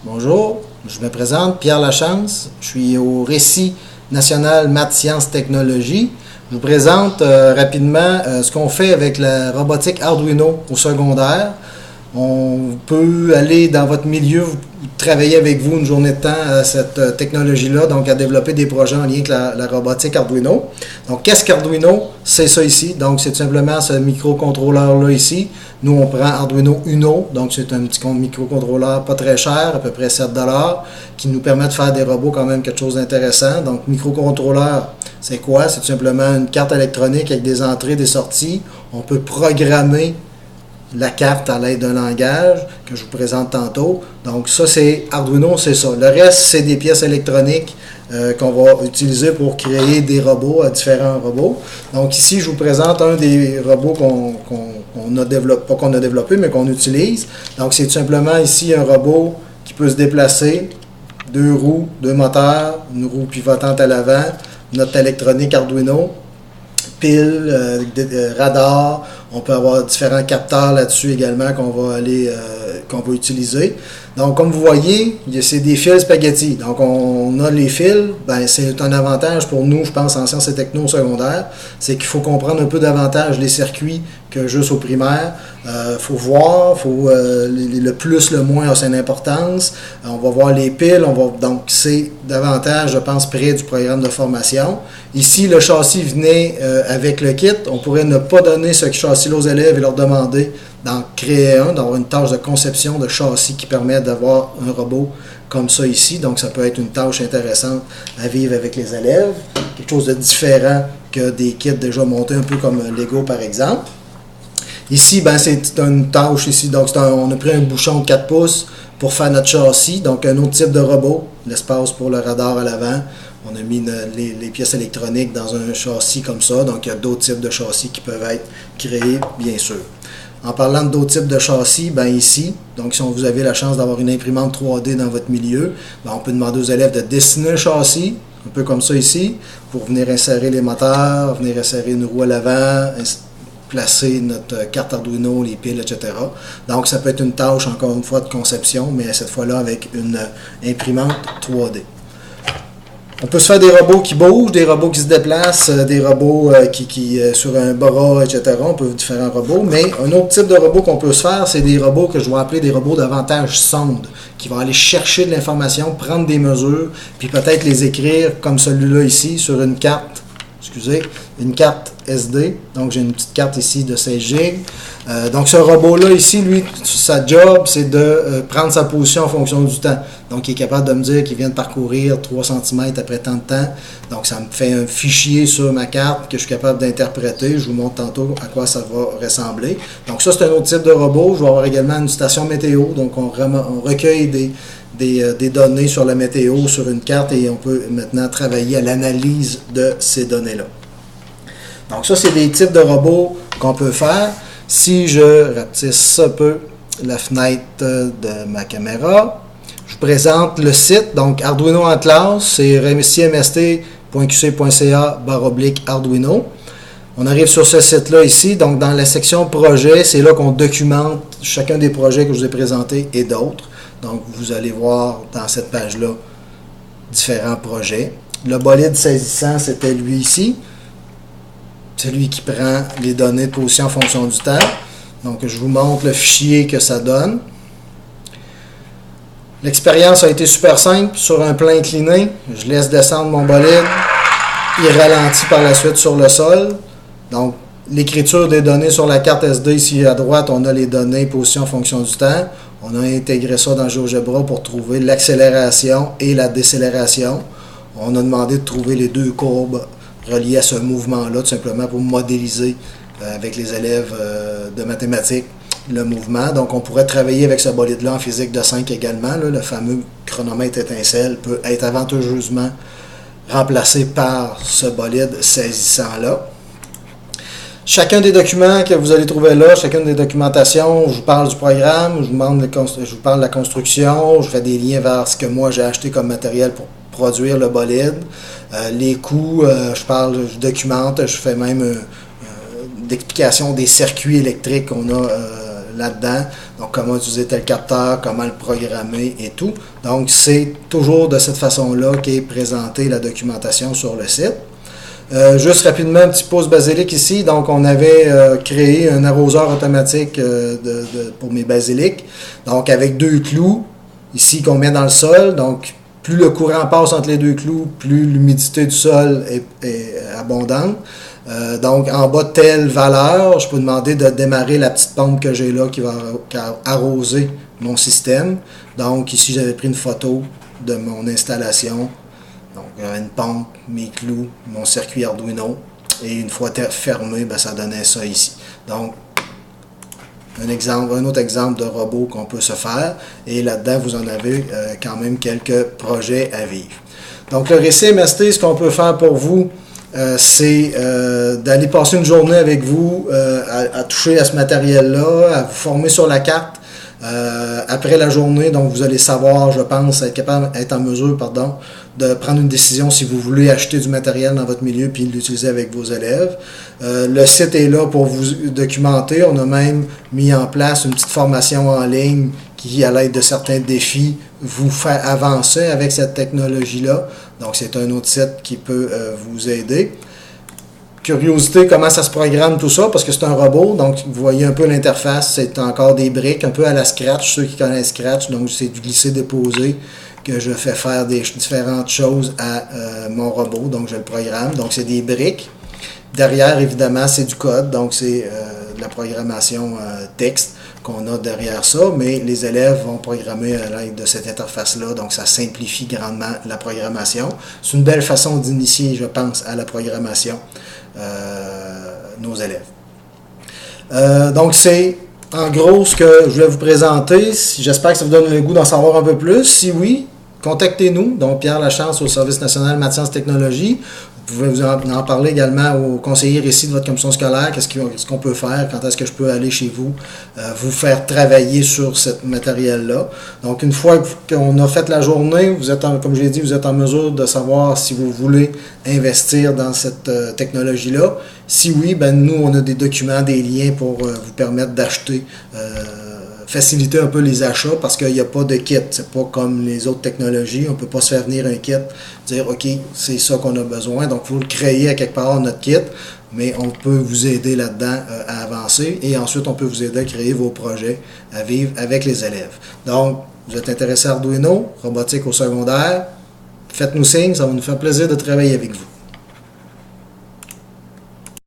Bonjour, je me présente, Pierre Lachance. Je suis au Récit national Maths, Sciences, Technologies. Je vous présente rapidement ce qu'on fait avec la robotique Arduino au secondaire. On peut aller dans votre milieu, travailler avec vous une journée de temps à cette technologie-là, donc à développer des projets en lien avec la robotique Arduino. Donc, qu'est-ce qu'Arduino? C'est ça ici. Donc, c'est tout simplement ce microcontrôleur-là ici. Nous, on prend Arduino Uno, donc c'est un petit microcontrôleur pas très cher, à peu près 7 $, qui nous permet de faire des robots quand même quelque chose d'intéressant. Donc, microcontrôleur, c'est quoi? C'est tout simplement une carte électronique avec des entrées, des sorties. On peut programmer la carte à l'aide d'un langage que je vous présente tantôt. Donc ça, c'est Arduino, c'est ça. Le reste, c'est des pièces électroniques qu'on va utiliser pour créer des robots, différents robots. Donc ici, je vous présente un des robots qu'on a développé, pas qu'on a développé, mais qu'on utilise. Donc c'est tout simplement ici un robot qui peut se déplacer, 2 roues, 2 moteurs, une roue pivotante à l'avant, notre électronique Arduino, piles, radar. On peut avoir différents capteurs là-dessus également qu'on va utiliser. Donc, comme vous voyez, c'est des fils spaghetti. Donc, on a les fils. Ben, c'est un avantage pour nous, je pense, en sciences et techno au secondaire. C'est qu'il faut comprendre un peu davantage les circuits que juste au primaire. Faut voir, le plus, le moins a son importance. On va voir les piles. Donc, c'est davantage, je pense, près du programme de formation. Ici, le châssis venait avec le kit. On pourrait ne pas donner ce châssis-là aux élèves et leur demander d'en créer un, d'avoir une tâche de conception de châssis qui permet d'avoir un robot comme ça ici. Donc, ça peut être une tâche intéressante à vivre avec les élèves. Quelque chose de différent que des kits déjà montés, un peu comme Lego, par exemple. Ici, ben, c'est une tâche ici. Donc, on a pris un bouchon de 4 pouces pour faire notre châssis. Donc, un autre type de robot. L'espace pour le radar à l'avant. On a mis les pièces électroniques dans un châssis comme ça. Donc, il y a d'autres types de châssis qui peuvent être créés, bien sûr. En parlant d'autres types de châssis, ben ici, donc si vous avez la chance d'avoir une imprimante 3D dans votre milieu, ben on peut demander aux élèves de dessiner un châssis, un peu comme ça ici, pour venir insérer les moteurs, venir insérer une roue à l'avant, placer notre carte Arduino, les piles, etc. Donc, ça peut être une tâche, encore une fois, de conception, mais cette fois-là avec une imprimante 3D. On peut se faire des robots qui bougent, des robots qui se déplacent, des robots qui sur un bras, etc. On peut faire différents robots. Mais un autre type de robot qu'on peut se faire, c'est des robots que je vais appeler des robots davantage sondes, qui vont aller chercher de l'information, prendre des mesures, puis peut-être les écrire comme celui-là ici sur une carte, une carte SD. Donc j'ai une petite carte ici de 16 GB. Donc ce robot-là ici, lui, sa job, c'est de prendre sa position en fonction du temps. Donc il est capable de me dire qu'il vient de parcourir 3 cm après tant de temps. Donc ça me fait un fichier sur ma carte que je suis capable d'interpréter. Je vous montre tantôt à quoi ça va ressembler. Donc ça, c'est un autre type de robot. Je vais avoir également une station météo. Donc on recueille des données sur la météo sur une carte et on peut maintenant travailler à l'analyse de ces données-là. Donc ça, c'est des types de robots qu'on peut faire. Si je rapetisse un peu la fenêtre de ma caméra, je vous présente le site. Donc Arduino en classe, c'est cmst.qc.ca/Arduino. On arrive sur ce site-là ici. Donc dans la section projet, c'est là qu'on documente chacun des projets que je vous ai présentés et d'autres. Donc, vous allez voir dans cette page-là différents projets. Le bolide saisissant, c'était lui ici. C'est lui qui prend les données de position en fonction du temps. Donc, je vous montre le fichier que ça donne. L'expérience a été super simple. Sur un plan incliné, je laisse descendre mon bolide. Il ralentit par la suite sur le sol. Donc, l'écriture des données sur la carte SD, ici à droite, on a les données position en fonction du temps. On a intégré ça dans GeoGebra pour trouver l'accélération et la décélération. On a demandé de trouver les deux courbes reliées à ce mouvement-là, tout simplement pour modéliser avec les élèves de mathématiques le mouvement. Donc, on pourrait travailler avec ce bolide-là en physique de 5 également. Là, le fameux chronomètre étincelle peut être avantageusement remplacé par ce bolide saisissant-là. Chacun des documents que vous allez trouver là, chacune des documentations, je vous parle du programme, je vous parle de la construction, je fais des liens vers ce que moi j'ai acheté comme matériel pour produire le bolide. Les coûts, je documente, je fais même d'explication des circuits électriques qu'on a là-dedans. Donc, comment utiliser tel capteur, comment le programmer et tout. Donc, c'est toujours de cette façon-là qu'est présentée la documentation sur le site. Juste rapidement, un petit pouce basilic ici. Donc, on avait créé un arroseur automatique pour mes basiliques. Donc, avec 2 clous ici qu'on met dans le sol. Donc, plus le courant passe entre les 2 clous, plus l'humidité du sol est abondante. Donc, en bas de telle valeur, je peux demander de démarrer la petite pompe que j'ai là qui va arroser mon système. Donc, ici, j'avais pris une photo de mon installation. Donc, une pompe, mes clous, mon circuit Arduino. Et une fois fermé, ben, ça donnait ça ici. Donc, un autre exemple de robot qu'on peut se faire. Et là-dedans, vous en avez quand même quelques projets à vivre. Donc, le récit MST, ce qu'on peut faire pour vous, c'est d'aller passer une journée avec vous à toucher à ce matériel-là, à vous former sur la carte. Après la journée, donc vous allez savoir, je pense, être en mesure, de prendre une décision si vous voulez acheter du matériel dans votre milieu puis l'utiliser avec vos élèves. Le site est là pour vous documenter. On a même mis en place une petite formation en ligne qui, à l'aide de certains défis, vous fait avancer avec cette technologie-là. Donc, c'est un autre site qui peut vous aider. Curiosité, comment ça se programme tout ça, parce que c'est un robot, donc vous voyez un peu l'interface, c'est encore des briques, un peu à la Scratch, ceux qui connaissent Scratch, donc c'est du glisser-déposer que je fais faire des différentes choses à mon robot, donc je le programme, donc c'est des briques. Derrière, évidemment, c'est du code, donc c'est de la programmation texte qu'on a derrière ça, mais les élèves vont programmer à l'aide de cette interface-là, donc ça simplifie grandement la programmation. C'est une belle façon d'initier, je pense, à la programmation nos élèves. Donc c'est en gros ce que je voulais vous présenter. J'espère que ça vous donne le goût d'en savoir un peu plus. Si oui, contactez-nous, donc Pierre Lachance au Service national Maths Sciences Technologies. Vous pouvez vous en parler également aux conseillers ici de votre commission scolaire. Qu'est-ce qu'on peut faire? Quand est-ce que je peux aller chez vous? Vous faire travailler sur ce matériel-là. Donc, une fois qu'on a fait la journée, vous êtes comme je l'ai dit, vous êtes en mesure de savoir si vous voulez investir dans cette technologie-là. Si oui, ben nous, on a des documents, des liens pour vous permettre d'acheter, faciliter un peu les achats parce qu'il n'y a pas de kit. C'est pas comme les autres technologies. On ne peut pas se faire venir un kit, dire OK, c'est ça qu'on a besoin. Donc, il faut le créer à quelque part, notre kit, mais on peut vous aider là-dedans à avancer et ensuite, on peut vous aider à créer vos projets à vivre avec les élèves. Donc, vous êtes intéressé à Arduino, robotique au secondaire, faites-nous signe, ça va nous faire plaisir de travailler avec vous.